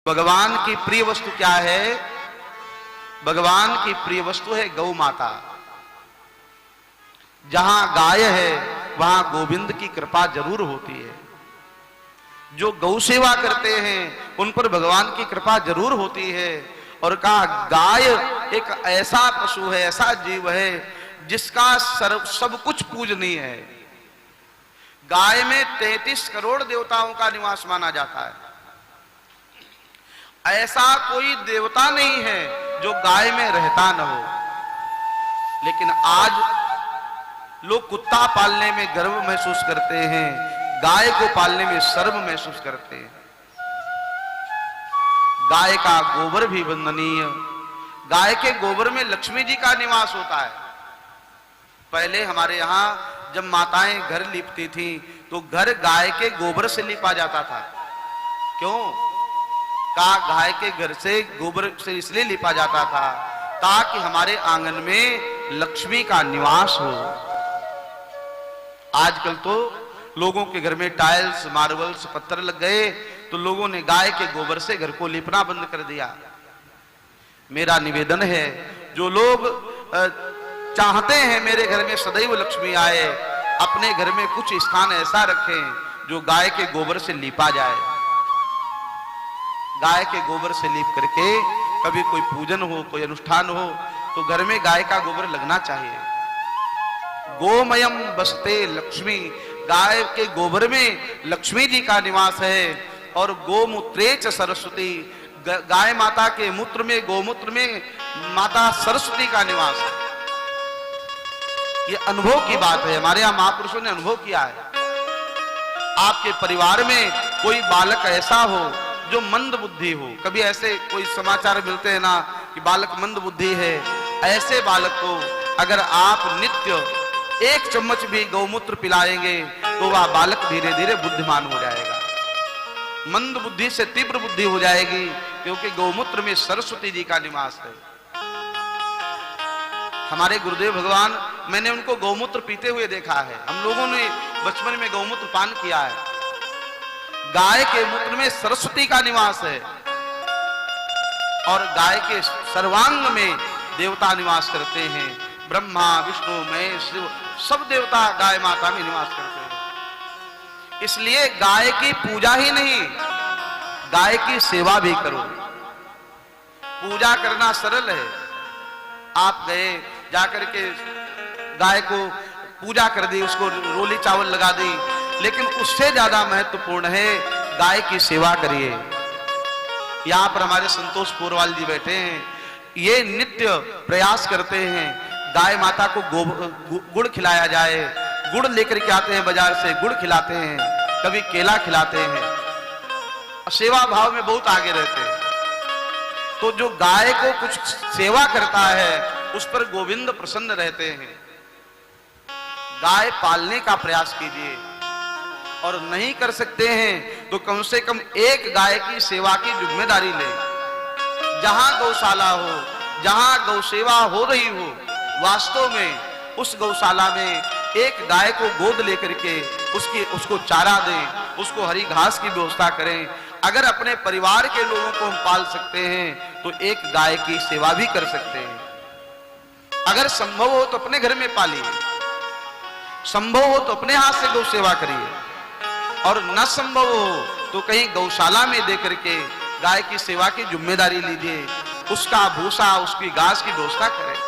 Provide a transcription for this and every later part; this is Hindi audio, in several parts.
भगवान की प्रिय वस्तु क्या है? भगवान की प्रिय वस्तु है गौ माता। जहां गाय है वहां गोविंद की कृपा जरूर होती है। जो गौ सेवा करते हैं उन पर भगवान की कृपा जरूर होती है। और कहा गाय एक ऐसा पशु है, ऐसा जीव है जिसका सब कुछ पूजनीय है। गाय में 33 करोड़ देवताओं का निवास माना जाता है। ऐसा कोई देवता नहीं है जो गाय में रहता न हो। लेकिन आज लोग कुत्ता पालने में गर्व महसूस करते हैं, गाय को पालने में शर्म महसूस करते हैं। गाय का गोबर भी वंदनीय। गाय के गोबर में लक्ष्मी जी का निवास होता है। पहले हमारे यहां जब माताएं घर लीपती थी तो घर गाय के गोबर से लीपा जाता था। क्यों? का गाय के घर से गोबर से इसलिए लीपा जाता था ताकि हमारे आंगन में लक्ष्मी का निवास हो। आजकल तो लोगों के घर में टाइल्स, मार्बल्स, पत्थर लग गए तो लोगों ने गाय के गोबर से घर को लीपना बंद कर दिया। मेरा निवेदन है, जो लोग चाहते हैं मेरे घर में सदैव लक्ष्मी आए, अपने घर में कुछ स्थान ऐसा रखें जो गाय के गोबर से लीपा जाए। गाय के गोबर से लीप करके कभी कोई पूजन हो, कोई अनुष्ठान हो तो घर में गाय का गोबर लगना चाहिए। गोमयम बसते लक्ष्मी, गाय के गोबर में लक्ष्मी जी का निवास है। और गोमूत्रे च सरस्वती, गाय माता के मूत्र में, गोमूत्र में माता सरस्वती का निवास है। ये अनुभव की बात है, हमारे यहाँ महापुरुषों ने अनुभव किया है। आपके परिवार में कोई बालक ऐसा हो जो मंद बुद्धि हो, कभी ऐसे कोई समाचार मिलते हैं ना कि बालक मंद बुद्धि है, ऐसे बालक को अगर आप नित्य 1 चम्मच भी गौमूत्र पिलाएंगे तो वह बालक धीरे धीरे बुद्धिमान हो जाएगा। मंद बुद्धि से तीव्र बुद्धि हो जाएगी, क्योंकि गौमूत्र में सरस्वती जी का निवास है। हमारे गुरुदेव भगवान, मैंने उनको गौमूत्र पीते हुए देखा है। हम लोगों ने बचपन में गौमूत्र पान किया है। गाय के मूत्र में सरस्वती का निवास है और गाय के सर्वांग में देवता निवास करते हैं। ब्रह्मा, विष्णु, महेश, शिव, सब देवता गाय माता में निवास करते हैं। इसलिए गाय की पूजा ही नहीं, गाय की सेवा भी करो। पूजा करना सरल है। आप गए, जाकर के गाय को पूजा कर दी, उसको रोली चावल लगा दी, लेकिन उससे ज्यादा महत्वपूर्ण है गाय की सेवा करिए। यहां पर हमारे संतोष पोरवाल जी बैठे हैं, ये नित्य प्रयास करते हैं गाय माता को गुड़ खिलाया जाए। गुड़ लेकर के आते हैं बाजार से, गुड़ खिलाते हैं, कभी केला खिलाते हैं। सेवा भाव में बहुत आगे रहते हैं। तो जो गाय को कुछ सेवा करता है उस पर गोविंद प्रसन्न रहते हैं। गाय पालने का प्रयास कीजिए, और नहीं कर सकते हैं तो कम से कम एक गाय की सेवा की जिम्मेदारी लें। जहां गौशाला हो, जहां गौ सेवा हो रही हो, वास्तव में उस गौशाला में एक गाय को गोद लेकर के उसको चारा दें, उसको हरी घास की व्यवस्था करें। अगर अपने परिवार के लोगों को हम पाल सकते हैं तो एक गाय की सेवा भी कर सकते हैं। अगर संभव हो तो अपने घर में पालिए, संभव हो तो अपने हाथ से गौ सेवा करिए, और न संभव हो तो कहीं गौशाला में देकर के गाय की सेवा की जिम्मेदारी लीजिए। उसका भूसा, उसकी घास की व्यवस्था करें।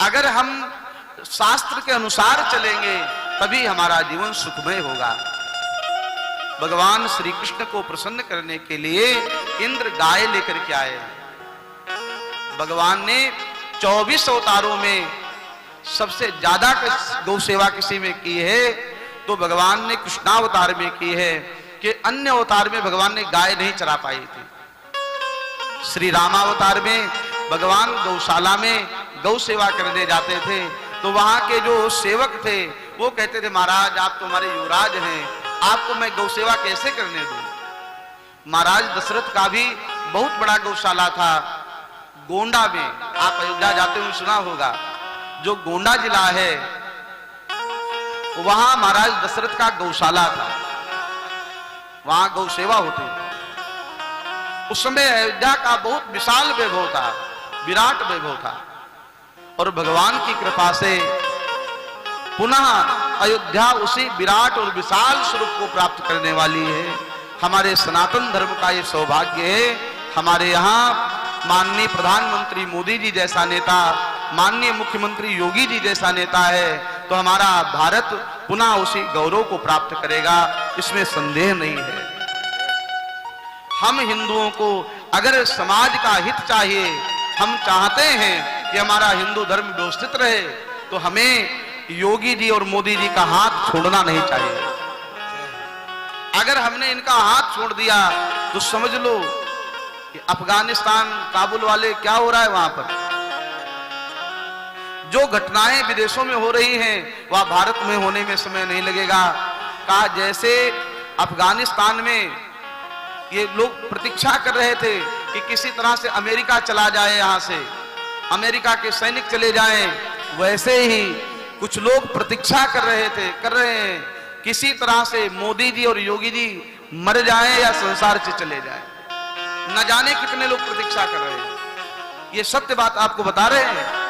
अगर हम शास्त्र के अनुसार चलेंगे तभी हमारा जीवन सुखमय होगा। भगवान श्री कृष्ण को प्रसन्न करने के लिए इंद्र गाय लेकर के आए। भगवान ने 24 अवतारों में सबसे ज्यादा गौ सेवा किसी में की है तो भगवान ने कृष्णावतार में की है, कि अन्य अवतार में भगवान ने गाय नहीं चरा पाई थी। श्री रामावतार में भगवान गौशाला में गौ सेवा करने जाते थे तो वहां के जो सेवक थे वो कहते थे, महाराज आप तो हमारे युवराज हैं, आपको मैं गौ सेवा कैसे करने दूं। महाराज दशरथ का भी बहुत बड़ा गौशाला था गोंडा में, आप अयोध्या जाते हुए सुना होगा। जो गोंडा जिला है, वहां महाराज दशरथ का गौशाला था, वहां गौ सेवा होती थी। उस समय अयोध्या का बहुत विशाल वैभव था, विराट वैभव था, और भगवान की कृपा से पुनः अयोध्या उसी विराट और विशाल स्वरूप को प्राप्त करने वाली है। हमारे सनातन धर्म का ये सौभाग्य है, हमारे यहाँ माननीय प्रधानमंत्री मोदी जी जैसा नेता, माननीय मुख्यमंत्री योगी जी जैसा नेता है, तो हमारा भारत पुनः उसी गौरव को प्राप्त करेगा, इसमें संदेह नहीं है। हम हिंदुओं को अगर समाज का हित चाहिए, हम चाहते हैं कि हमारा हिंदू धर्म व्यवस्थित रहे, तो हमें योगी जी और मोदी जी का हाथ छोड़ना नहीं चाहिए। अगर हमने इनका हाथ छोड़ दिया तो समझ लो कि अफगानिस्तान काबुल वाले क्या हो रहा है, वहां पर जो घटनाएं विदेशों में हो रही हैं वह भारत में होने में समय नहीं लगेगा। कहा जैसे अफगानिस्तान में ये लोग प्रतीक्षा कर रहे थे कि किसी तरह से अमेरिका चला जाए, यहां से अमेरिका के सैनिक चले जाएं, वैसे ही कुछ लोग प्रतीक्षा कर रहे हैं किसी तरह से मोदी जी और योगी जी मर जाएं या संसार से चले जाएं। न जाने कितने लोग प्रतीक्षा कर रहे हैं, ये सत्य बात आपको बता रहे हैं।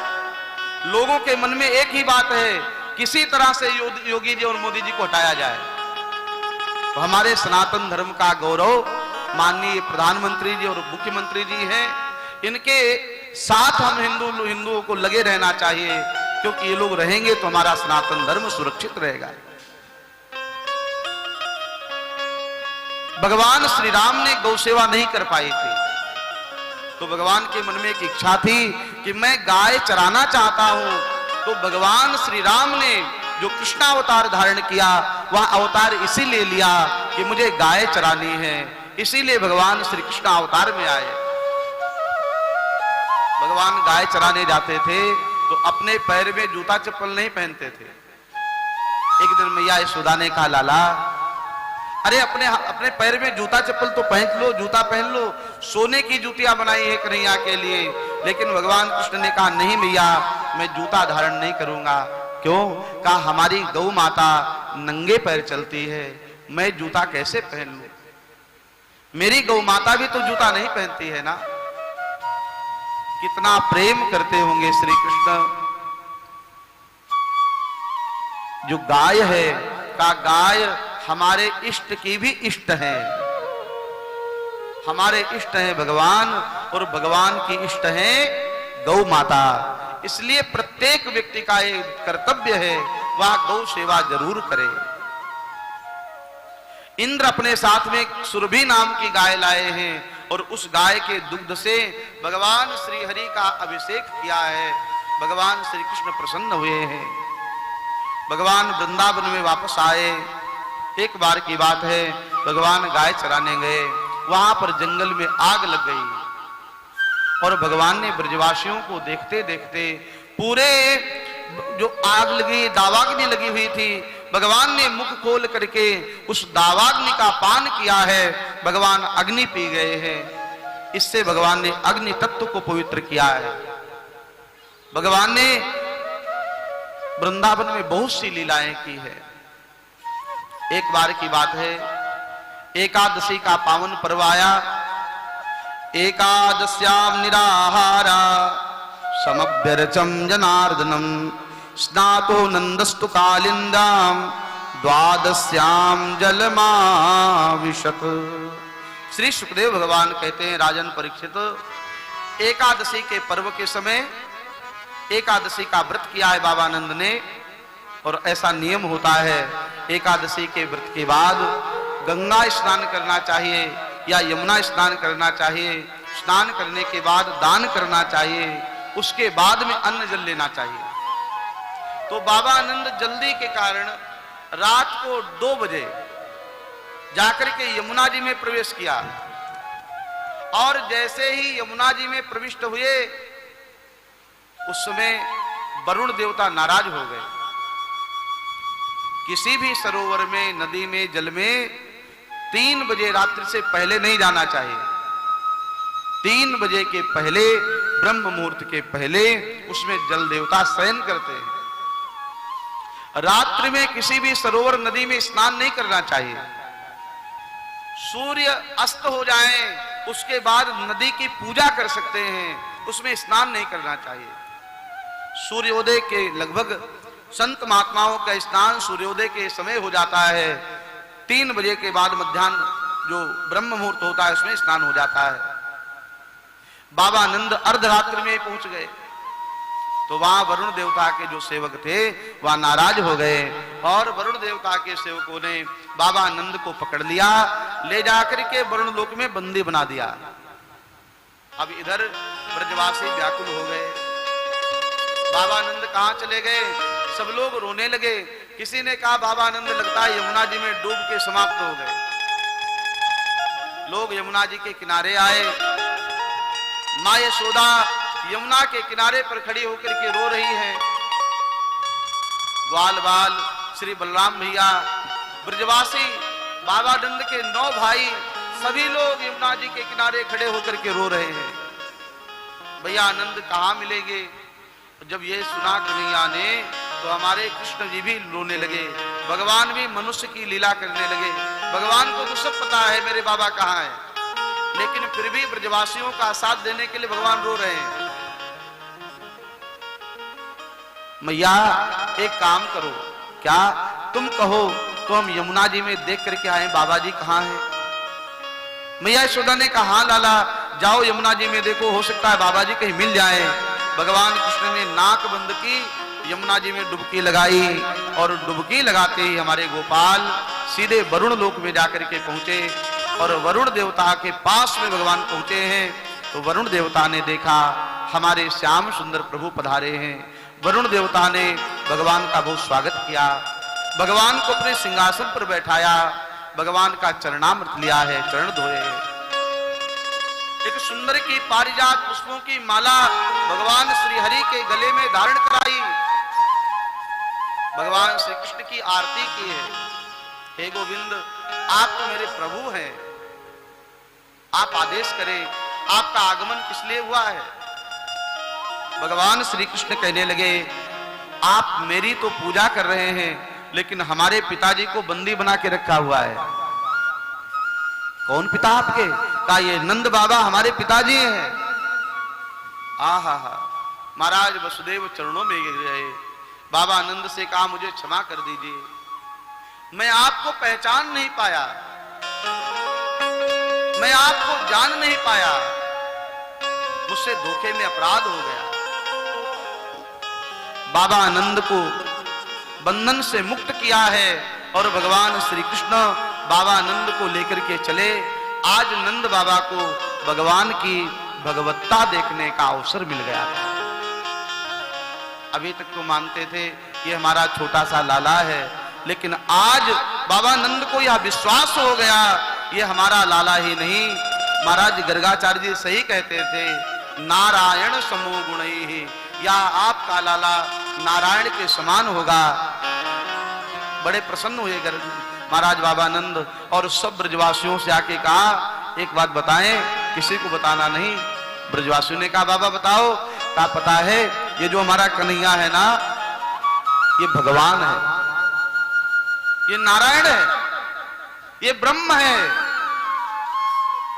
लोगों के मन में एक ही बात है, किसी तरह से योगी जी और मोदी जी को हटाया जाए। तो हमारे सनातन धर्म का गौरव माननीय प्रधानमंत्री जी और मुख्यमंत्री जी हैं, इनके साथ हम हिंदुओं को लगे रहना चाहिए, क्योंकि ये लोग रहेंगे तो हमारा सनातन धर्म सुरक्षित रहेगा। भगवान श्री राम ने गौ सेवा नहीं कर पाई थी, तो भगवान के मन में एक इच्छा थी कि मैं गाय चराना चाहता हूं। तो भगवान श्री राम ने जो कृष्णावतार धारण किया, वह अवतार इसीलिए लिया कि मुझे गाय चरानी है, इसीलिए भगवान श्री कृष्ण अवतार में आए। भगवान गाय चराने जाते थे तो अपने पैर में जूता चप्पल नहीं पहनते थे। एक दिन मैया यशोदा ने कहा, लाला अरे अपने पैर में जूता चप्पल तो पहन लो, जूता पहन लो, सोने की जूतियां बनाई है कन्हैया के लिए। लेकिन भगवान कृष्ण ने कहा, नहीं मैया, मैं जूता धारण नहीं करूंगा। क्यों? कहा हमारी गौ माता नंगे पैर चलती है, मैं जूता कैसे पहन लूं? मेरी गौ माता भी तो जूता नहीं पहनती है ना। कितना प्रेम करते होंगे श्री कृष्ण। जो गाय है, का गाय हमारे इष्ट की भी इष्ट है, हमारे इष्ट है भगवान, और भगवान की इष्ट है गौ माता। इसलिए प्रत्येक व्यक्ति का ये कर्तव्य है, वह गौ सेवा जरूर करे। इंद्र अपने साथ में सुरभि नाम की गाय लाए हैं, और उस गाय के दुग्ध से भगवान श्री हरि का अभिषेक किया है। भगवान श्री कृष्ण प्रसन्न हुए हैं, भगवान वृंदावन में वापस आए। एक बार की बात है, भगवान गाय चराने गए, वहां पर जंगल में आग लग गई, और भगवान ने ब्रजवासियों को देखते देखते पूरे जो आग लगी, दावाग्नि लगी हुई थी, भगवान ने मुख खोल करके उस दावाग्नि का पान किया है। भगवान अग्नि पी गए हैं, इससे भगवान ने अग्नि तत्व को पवित्र किया है। भगवान ने वृंदावन में बहुत सी लीलाएं की है। एक बार की बात है, एकादशी का पावन पर्व आया। एकादश्याम निराहारा समभ्यर्चम जनार्दनम स्नातो नंदस्तु कालिंदाम द्वादश्याम जलमाविशत। श्री सुखदेव भगवान कहते हैं, राजन परीक्षित, एकादशी के पर्व के समय एकादशी का व्रत किया है बाबानंद ने, और ऐसा नियम होता है एकादशी के व्रत के बाद गंगा स्नान करना चाहिए या यमुना स्नान करना चाहिए। स्नान करने के बाद दान करना चाहिए, उसके बाद में अन्न जल लेना चाहिए। तो बाबा आनंद जल्दी के कारण रात को 2 बजे जाकर के यमुना जी में प्रवेश किया, और जैसे ही यमुना जी में प्रविष्ट हुए, उस समय वरुण देवता नाराज हो गए। किसी भी सरोवर में, नदी में, जल में 3 बजे रात्रि से पहले नहीं जाना चाहिए। 3 बजे के पहले ब्रह्म मुहूर्त के पहले उसमें जल देवता शयन करते हैं। रात्रि में किसी भी सरोवर नदी में स्नान नहीं करना चाहिए। सूर्य अस्त हो जाए उसके बाद नदी की पूजा कर सकते हैं, उसमें स्नान नहीं करना चाहिए। सूर्योदय के लगभग संत महात्माओं का स्नान सूर्योदय के समय हो जाता है। 3 बजे के बाद मध्याह्न जो ब्रह्म मुहूर्त होता है उसमें स्नान हो जाता है। बाबा आनंद अर्धरात्रि में पहुंच गए तो वहां वरुण देवता के जो सेवक थे वहां नाराज हो गए और वरुण देवता के सेवकों ने बाबा आनंद को पकड़ लिया, ले जाकर के वरुण लोक में बंदी बना दिया। अब इधर ब्रजवासी व्याकुल हो गए, बाबा आनंद कहां चले गए? सब लोग रोने लगे। किसी ने कहा बाबा आनंद लगता है यमुना जी में डूब के समाप्त हो गए। लोग यमुना जी के किनारे आए। मां यशोदा यमुना के किनारे पर खड़ी होकर के रो रही है। ग्वाल बाल श्री बलराम भैया, ब्रजवासी, बाबा आनंद के 9 भाई, सभी लोग यमुना जी के किनारे खड़े होकर के रो रहे हैं। भैया आनंद कहां मिलेंगे? जब ये सुना कन्हैया ने तो हमारे कृष्ण जी भी रोने लगे, भगवान भी मनुष्य की लीला करने लगे। भगवान को तो सब पता है मेरे बाबा कहां है, लेकिन फिर भी ब्रजवासियों का साथ देने के लिए भगवान रो रहे हैं। मैया एक काम करो, क्या तुम कहो तो हम यमुना जी में देख करके आए बाबा जी कहां हैं। मैया यशोदा ने कहा हाँ लाला जाओ यमुना जी में देखो, हो सकता है बाबा जी कहीं मिल जाए। भगवान कृष्ण ने नाक बंद की, यमुना जी में डुबकी लगाई और डुबकी लगाते ही हमारे गोपाल सीधे वरुण लोक में जाकर के पहुंचे और वरुण देवता के पास में भगवान पहुंचे हैं। तो वरुण देवता ने देखा हमारे श्याम सुंदर प्रभु पधारे हैं। वरुण देवता ने भगवान का बहुत स्वागत किया, भगवान को अपने सिंहासन पर बैठाया, भगवान का चरणामृत लिया है, चरण धोए। एक सुंदर की पारिजात पुष्पों की माला भगवान श्री हरि के गले में धारण कराई, भगवान श्री कृष्ण की आरती की है। हे गोविंद आप तो मेरे प्रभु हैं, आप आदेश करें, आपका आगमन किस लिए हुआ है? भगवान श्री कृष्ण कहने लगे आप मेरी तो पूजा कर रहे हैं लेकिन हमारे पिताजी को बंदी बना के रखा हुआ है। कौन पिता आपके? कहा ये नंद बाबा हमारे पिताजी हैं। आहा हा, महाराज वसुदेव चरणों में गिर गए। बाबा आनंद से कहा मुझे क्षमा कर दीजिए, मैं आपको पहचान नहीं पाया, मैं आपको जान नहीं पाया, मुझसे धोखे में अपराध हो गया। बाबा आनंद को बंधन से मुक्त किया है और भगवान श्री कृष्ण बाबा आनंद को लेकर के चले। आज नंद बाबा को भगवान की भगवत्ता देखने का अवसर मिल गया था। अभी तक तो मानते थे ये हमारा छोटा सा लाला है, लेकिन आज बाबा नंद को यह विश्वास हो गया ये हमारा लाला ही नहीं। महाराज गर्गाचार्य जी सही कहते थे, नारायण समो गुणैहि, या आपका लाला नारायण के समान होगा। बड़े प्रसन्न हुए महाराज बाबा आनंद और सब ब्रजवासियों से आके कहा एक बात बताएं, किसी को बताना नहीं। ब्रजवासियों ने कहा बाबा बताओ। कहा पता है ये जो हमारा कन्हैया है ना ये भगवान है, ये नारायण है, ये ब्रह्म है।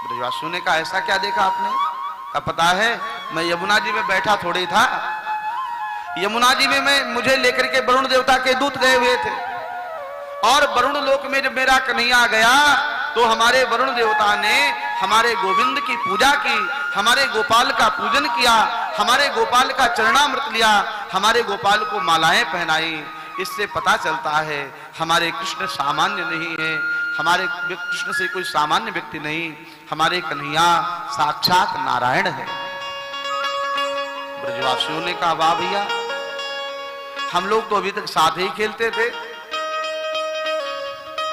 ब्रजवासियों ने कहा ऐसा क्या देखा आपने? कहा पता है मैं यमुना जी में बैठा थोड़ी था, यमुना जी में मुझे लेकर के वरुण देवता के दूत गए हुए थे और वरुण लोक में जब मेरा कन्हैया गया तो हमारे वरुण देवता ने हमारे गोविंद की पूजा की, हमारे गोपाल का पूजन किया, हमारे गोपाल का चरणामृत लिया, हमारे गोपाल को मालाएं पहनाई। इससे पता चलता है हमारे कृष्ण सामान्य नहीं है, हमारे कृष्ण से कोई सामान्य व्यक्ति नहीं, हमारे कन्हैया साक्षात नारायण है। ब्रजवासियों ने कहा वाह भैया, हम लोग तो अभी तक साथ ही खेलते थे,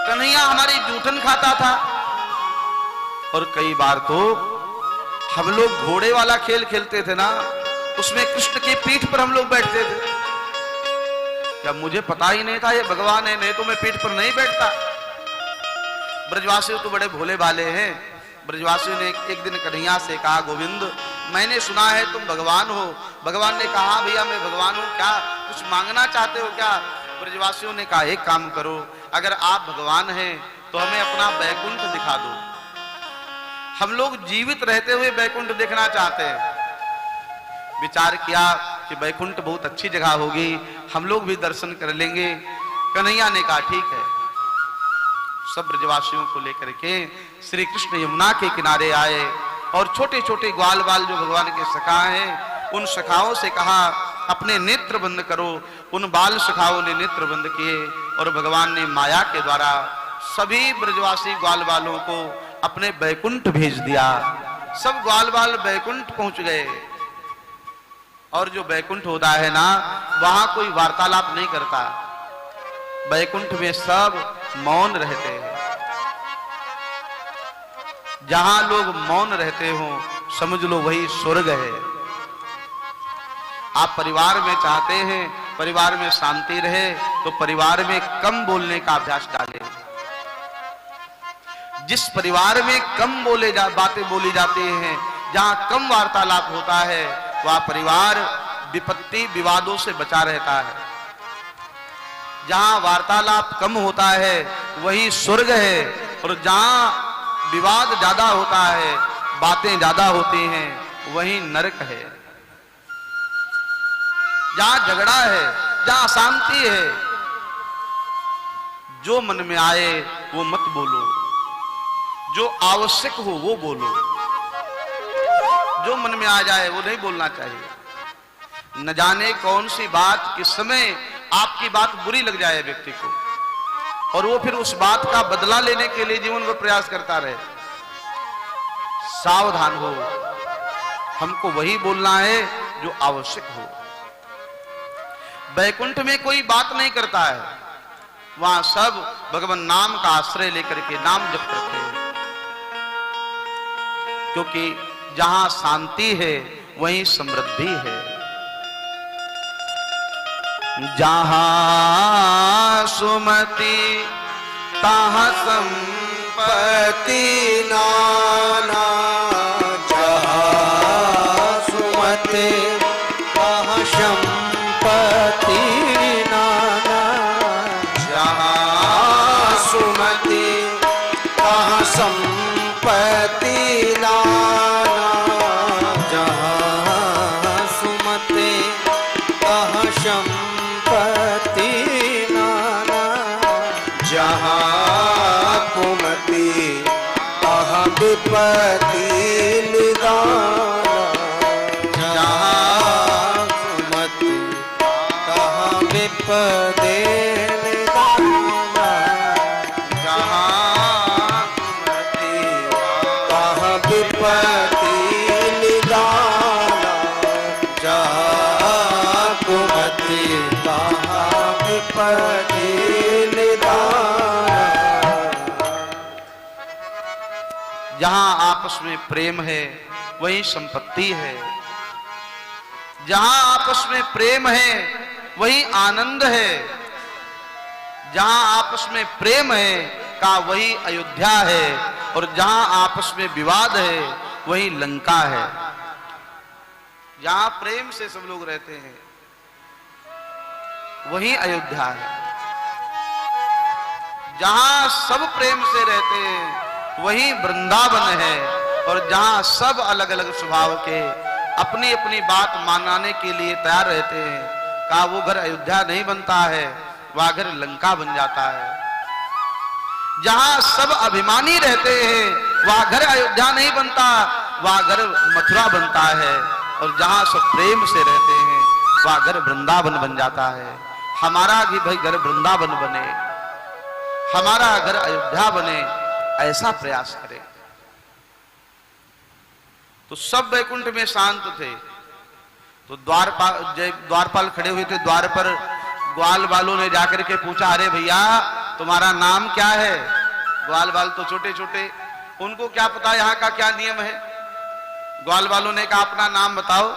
कन्हैया हमारी जूठन खाता था और कई बार तो हम लोग घोड़े वाला खेल खेलते थे ना, उसमें कृष्ण की पीठ पर हम लोग बैठते थे। क्या मुझे पता ही नहीं था ये भगवान है, नहीं तो मैं पीठ पर नहीं बैठता। ब्रजवासी तो बड़े भोले भाले हैं। ब्रजवासियों ने एक दिन कन्हैया से कहा गोविंद मैंने सुना है तुम भगवान हो। भगवान ने कहा भैया मैं भगवान हूं, क्या कुछ मांगना चाहते हो क्या? ब्रजवासियों ने कहा एक काम करो, अगर आप भगवान हैं तो हमें अपना बैकुंठ दिखा दो। हम लोग जीवित रहते हुए बैकुंठ देखना चाहते हैं। विचार किया कि बैकुंठ बहुत अच्छी जगह होगी, हम लोग भी दर्शन कर लेंगे। कन्हैया ने कहा ठीक है। सब ब्रजवासियों को लेकर के श्री कृष्ण यमुना के किनारे आए और छोटे छोटे ग्वाल बाल जो भगवान के सखा हैं, उन सखाओं से कहा अपने नेत्र बंद करो। उन बाल सखाओं ने नेत्र बंद किए और भगवान ने माया के द्वारा सभी ब्रजवासी ग्वाल बालों को अपने बैकुंठ भेज दिया। सब ग्वाल बाल बैकुंठ पहुंच गए। और जो बैकुंठ होता है ना, वहां कोई वार्तालाप नहीं करता। बैकुंठ में सब मौन रहते हैं। जहां लोग मौन रहते हो समझ लो वही स्वर्ग है। आप परिवार में चाहते हैं परिवार में शांति रहे तो परिवार में कम बोलने का अभ्यास डालें। जिस परिवार में कम बातें बोली जाती हैं, जहां कम वार्तालाप होता है, वह परिवार विपत्ति विवादों से बचा रहता है। जहां वार्तालाप कम होता है वही स्वर्ग है, और जहां विवाद ज्यादा होता है, बातें ज्यादा होती हैं, वही नरक है। जहां झगड़ा है, जहां अशांति है, जो मन में आए वो मत बोलो, जो आवश्यक हो वो बोलो, जो मन में आ जाए वो नहीं बोलना चाहिए। न जाने कौन सी बात किस समय आपकी बात बुरी लग जाए व्यक्ति को, और वो फिर उस बात का बदला लेने के लिए जीवन भर प्रयास करता रहे। सावधान हो, हमको वही बोलना है जो आवश्यक हो। बैकुंठ में कोई बात नहीं करता है, वहां सब भगवान नाम का आश्रय लेकर के नाम जप करते हैं। क्योंकि जहां शांति है वहीं समृद्धि है। जहां सुमति तहां संपत्ति नाना। जहां सुमति तहां संपत्ति नाना। जहां सुमति तहां संपत्ति नाना। जहां सुमति तहां संपत्ति नाना। जहां कुमति तहां विपत्ति निदाना। जहां कुमति तहां विपत्ति निदाना। जहां विपत्ति निदाना। जहां कुमति तहां विपत्ति निदाना। जहां आपस में प्रेम है वही संपत्ति है। जहां आपस में प्रेम है वही आनंद है। जहां आपस में प्रेम है का वही अयोध्या है, और जहां आपस में विवाद है वही लंका है। जहां प्रेम से सब लोग रहते हैं वही अयोध्या है। जहां सब प्रेम से रहते हैं वही वृंदावन है, और जहां सब अलग अलग स्वभाव के अपनी अपनी बात मानने के लिए तैयार रहते हैं, का वो घर अयोध्या नहीं बनता है, वह घर लंका बन जाता है। जहां सब अभिमानी रहते हैं वह घर अयोध्या नहीं बनता, वह घर मथुरा बनता है। और जहां सब प्रेम से रहते हैं वह घर वृंदावन बन जाता है। हमारा भी भाई घर वृंदावन बने, हमारा घर अयोध्या बने, ऐसा प्रयास करें। तो सब वैकुंठ में शांत थे। तो द्वारपाल खड़े हुए थे द्वार पर। ग्वाल बालों ने जाकर के पूछा, अरे भैया तुम्हारा नाम क्या है? ग्वाल बाल तो छोटे छोटे, उनको क्या पता यहाँ का क्या नियम है। ग्वाल बालों ने कहा अपना नाम बताओ।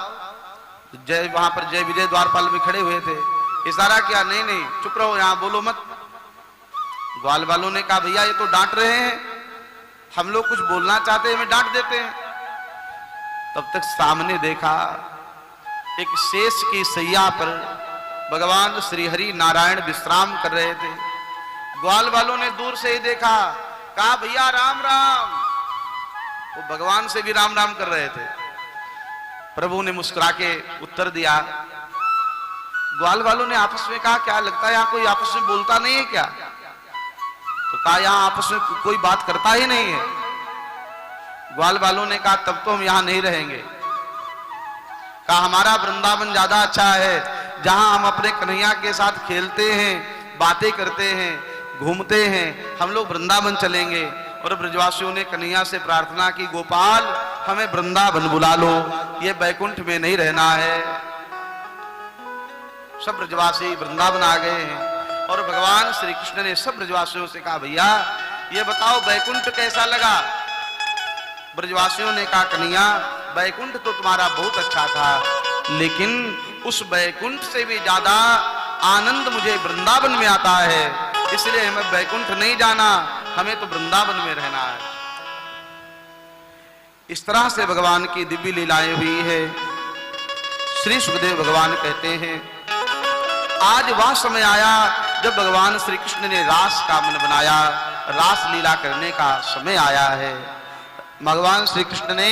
वहां पर जय विजय द्वारपाल भी खड़े हुए थे, इशारा किया, नहीं नहीं चुप रहो, यहाँ बोलो मत। ग्वाल बालों ने कहा भैया ये तो डांट रहे हैं, हम लोग कुछ बोलना चाहते हैं हमें डांट देते हैं। तब तक सामने देखा एक शेष की सैया पर भगवान श्री हरि नारायण विश्राम कर रहे थे। ग्वाल वालों ने दूर से ही देखा, कहा भैया राम राम। वो भगवान से भी राम राम कर रहे थे। प्रभु ने मुस्कुरा के उत्तर दिया। ग्वाल वालों ने आपस में कहा, क्या लगता है यहाँ कोई आपस में बोलता नहीं है क्या? तो कहा यहाँ आपस में कोई बात करता ही नहीं है। ग्वाल वालों ने कहा तब तो हम यहाँ नहीं रहेंगे। कहा हमारा वृंदावन ज्यादा अच्छा है, जहां हम अपने कन्हैया के साथ खेलते हैं, बातें करते हैं, घूमते हैं। हम लोग वृंदावन चलेंगे। और ब्रजवासियों ने कन्हैया से प्रार्थना की, गोपाल हमें वृंदावन बुला लो, ये बैकुंठ में नहीं रहना है। सब ब्रजवासी वृंदावन आ गए हैं। और भगवान श्री कृष्ण ने सब ब्रजवासियों से कहा, भैया ये बताओ बैकुंठ कैसा लगा? ब्रजवासियों ने कहा, कन्हैया बैकुंठ तो तुम्हारा बहुत अच्छा था, लेकिन उस बैकुंठ से भी ज्यादा आनंद मुझे वृंदावन में आता है, इसलिए हमें बैकुंठ नहीं जाना, हमें तो वृंदावन में रहना है। इस तरह से भगवान की दिव्य लीलाएं हुई है। श्री सुखदेव भगवान कहते हैं, आज वह समय आया जब भगवान श्री कृष्ण ने रास का मन बनाया, रास लीला करने का समय आया है। भगवान श्री कृष्ण ने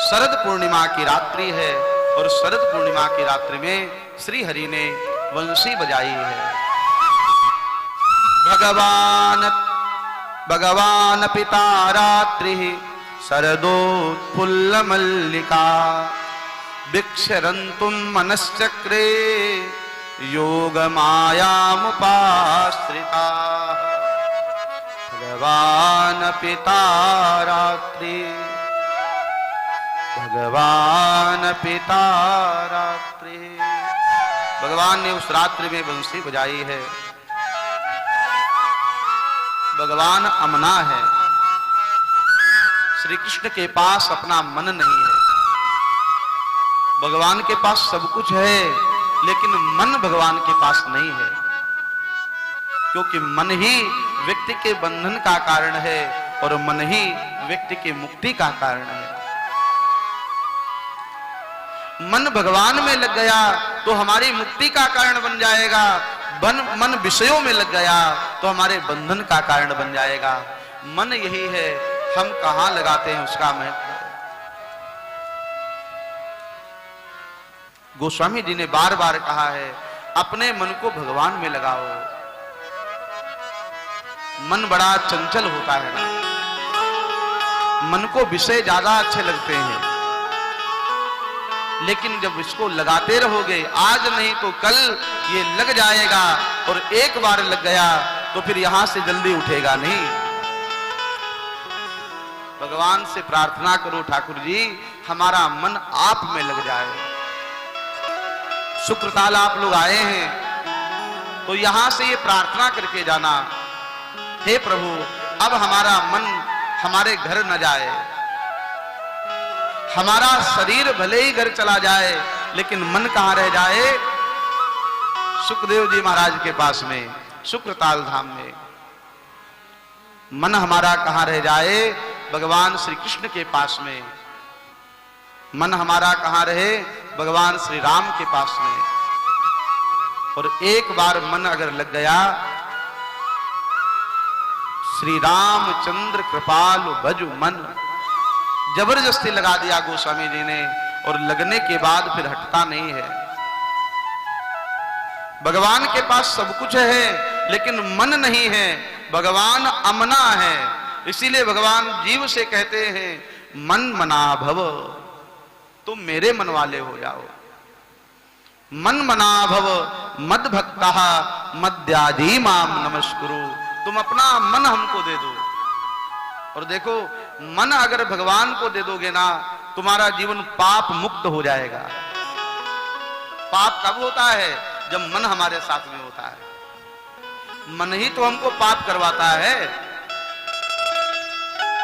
शरद पूर्णिमा की रात्रि है, और शरद पूर्णिमा की रात्रि में श्री हरि ने वंशी बजाई है। भगवान पिता रात्रि शरदोत्फुल्ल मल्लिका बिक्षरन्तुम मनश्चक्रे योग मायामुपाश्रिता। भगवान पिता रात्रि, भगवान पिता रात्रि। भगवान ने उस रात्रि में बंसी बजाई है। भगवान अमना है। श्री कृष्ण के पास अपना मन नहीं है। भगवान के पास सब कुछ है, लेकिन मन भगवान के पास नहीं है, क्योंकि मन ही व्यक्ति के बंधन का कारण है और मन ही व्यक्ति की मुक्ति का कारण है। मन भगवान में लग गया तो हमारी मुक्ति का कारण बन जाएगा, मन विषयों में लग गया तो हमारे बंधन का कारण बन जाएगा। मन यही है, हम कहां लगाते हैं उसका महत्व। गोस्वामी जी ने बार बार कहा है, अपने मन को भगवान में लगाओ। मन बड़ा चंचल होता है ना, मन को विषय ज्यादा अच्छे लगते हैं, लेकिन जब इसको लगाते रहोगे, आज नहीं तो कल ये लग जाएगा, और एक बार लग गया तो फिर यहां से जल्दी उठेगा नहीं। भगवान से प्रार्थना करो, ठाकुर जी हमारा मन आप में लग जाए। शुक्रताल आप लोग आए हैं तो यहां से ये प्रार्थना करके जाना, हे प्रभु अब हमारा मन हमारे घर न जाए, हमारा शरीर भले ही घर चला जाए, लेकिन मन कहां रह जाए? सुखदेव जी महाराज के पास में, शुक्रताल धाम में। मन हमारा कहां रह जाए? भगवान श्री कृष्ण के पास में। मन हमारा कहां रहे? भगवान श्री राम के पास में। और एक बार मन अगर लग गया, श्री रामचंद्र कृपालु भजु मन, जबरदस्ती लगा दिया गोस्वामी जी ने, और लगने के बाद फिर हटता नहीं है। भगवान के पास सब कुछ है, लेकिन मन नहीं है। भगवान अमना है, इसीलिए भगवान जीव से कहते हैं, मन मना भव, तुम मेरे मन वाले हो जाओ। मन मना भव मद भक्ता मद्याजी माम नमस्कुरु, तुम अपना मन हमको दे दो। और देखो, मन अगर भगवान को दे दोगे ना, तुम्हारा जीवन पाप मुक्त हो जाएगा। पाप कब होता है? जब मन हमारे साथ में होता है। मन ही तो हमको पाप करवाता है।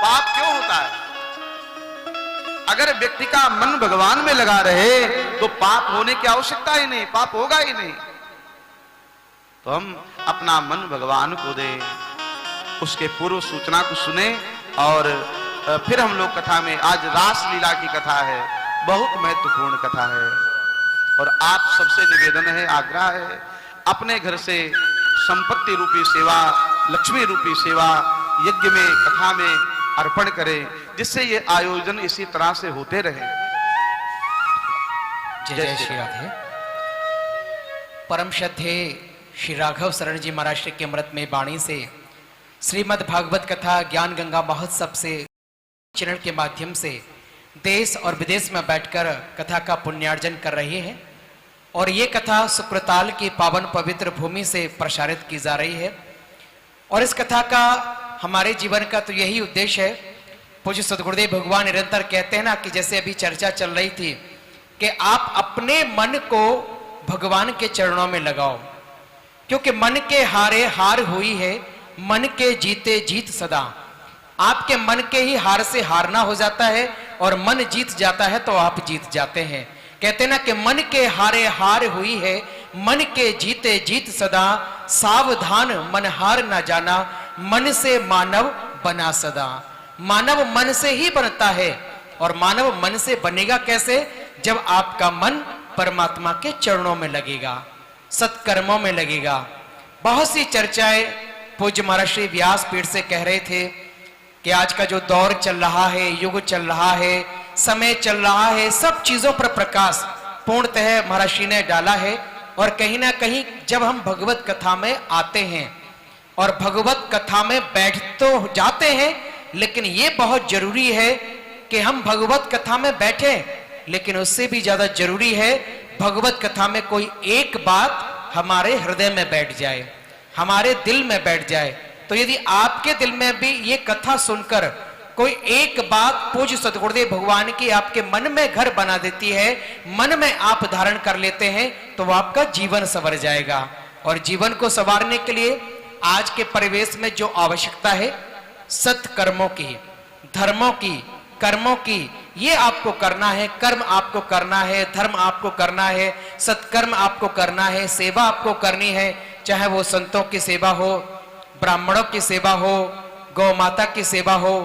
पाप क्यों होता है? अगर व्यक्ति का मन भगवान में लगा रहे तो पाप होने की आवश्यकता ही नहीं, पाप होगा ही नहीं। तो हम अपना मन भगवान को दें, उसके पूर्व सूचना को सुने, और फिर हम लोग कथा में, आज रास लीला की कथा है, बहुत महत्वपूर्ण कथा है। और आप सबसे निवेदन है, आग्रह है, अपने घर से संपत्ति रूपी सेवा, लक्ष्मी रूपी सेवा यज्ञ में, कथा में अर्पण करें, जिससे ये आयोजन इसी तरह से होते रहे। जय जय श्री राधे। परम श्रद्धे श्री राघव शरण जी महाराज के अमृत में वाणी से श्रीमद् भागवत कथा ज्ञान गंगा महोत्सव से चरण के माध्यम से देश और विदेश में बैठकर कथा का पुण्यार्जन कर रहे हैं। और ये कथा सुक्रताल की पावन पवित्र भूमि से प्रसारित की जा रही है। और इस कथा का हमारे जीवन का तो यही उद्देश्य है। पूज्य सद्गुरुदेव भगवान निरंतर कहते हैं ना कि जैसे अभी चर्चा चल रही थी कि आप अपने मन को भगवान के चरणों में लगाओ, क्योंकि मन के हारे हार हुई है, मन के जीते जीत सदा। आपके मन के ही हार से हारना हो जाता है और मन जीत जाता है तो आप जीत जाते हैं। कहते ना कि मन के हारे हार हुई है, मन के जीते जीत सदा। सावधान मन हार ना जाना, मन से मानव बना सदा। मानव मन से ही बनता है। और मानव मन से बनेगा कैसे? जब आपका मन परमात्मा के चरणों में लगेगा, सत्कर्मों में लगेगा। बहुत सी चर्चाएं पूज्य महाराज श्री व्यासपीठ से कह रहे थे कि आज का जो दौर चल रहा है, युग चल रहा है, समय चल रहा है, सब चीजों पर प्रकाश पूर्णतः महाराज श्री ने डाला है। और कहीं ना कहीं जब हम भगवत कथा में आते हैं और भगवत कथा में बैठ तो जाते हैं, लेकिन ये बहुत जरूरी है कि हम भगवत कथा में बैठे, लेकिन उससे भी ज्यादा जरूरी है भगवत कथा में कोई एक बात हमारे हृदय में बैठ जाए, हमारे दिल में बैठ जाए। तो यदि आपके दिल में भी ये कथा सुनकर कोई एक बात पूज्य सद्गुरुदेव भगवान की आपके मन में घर बना देती है, मन में आप धारण कर लेते हैं, तो वो आपका जीवन संवर जाएगा। और जीवन को संवारने के लिए आज के परिवेश में जो आवश्यकता है, सत्कर्मों की, धर्मों की, कर्मों की, ये आपको करना है। कर्म आपको करना है, धर्म आपको करना है, सत्कर्म आपको करना है, सेवा आपको करनी है। चाहे वो संतों की सेवा हो, ब्राह्मणों की सेवा हो, गौ माता की सेवा हो,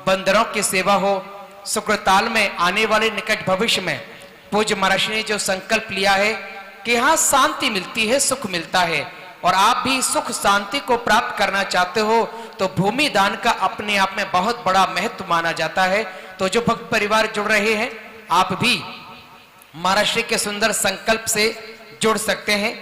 बंदरों की सेवा हो। सुक्रताल में आने वाले निकट भविष्य में पूज्य महाराज ने जो संकल्प लिया है कि यहाँ शांति मिलती है, सुख मिलता है, और आप भी सुख शांति को प्राप्त करना चाहते हो तो भूमि दान का अपने आप में बहुत बड़ा महत्व माना जाता है। तो जो भक्त परिवार जुड़ रहे हैं, आप भी महाराज श्री के सुंदर संकल्प से जुड़ सकते हैं।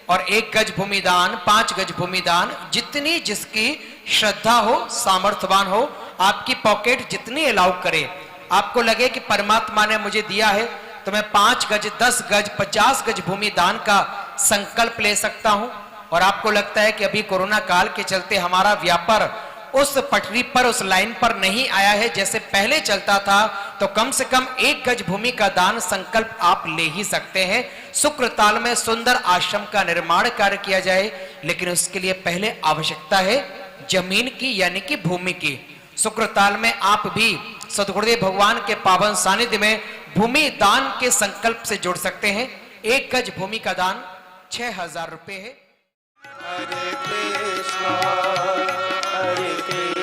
और 1 गज भूमि दान, 5 गज भूमि दान, जितनी जिसकी श्रद्धा हो, सामर्थ्यवान हो, आपकी पॉकेट जितनी अलाउ करे। आपको लगे कि परमात्मा ने मुझे दिया है तो मैं 5 गज, 10 गज, 50 गज भूमि दान का संकल्प ले सकता हूं। और आपको लगता है कि अभी कोरोना काल के चलते हमारा व्यापार उस पटरी पर, उस लाइन पर नहीं आया है जैसे पहले चलता था, तो कम से कम 1 गज भूमि का दान संकल्प आप ले ही सकते हैं। शुक्रताल में सुंदर आश्रम का निर्माण कार्य किया जाए, लेकिन उसके लिए पहले आवश्यकता है जमीन की, यानी कि भूमि की। शुक्रताल में आप भी सद्गुरुदेव भगवान के पावन सानिध्य में भूमि दान के संकल्प से जुड़ सकते हैं। 1 गज भूमि का दान 6000 रुपए है। हरे कृष्णा हरे कृष्णा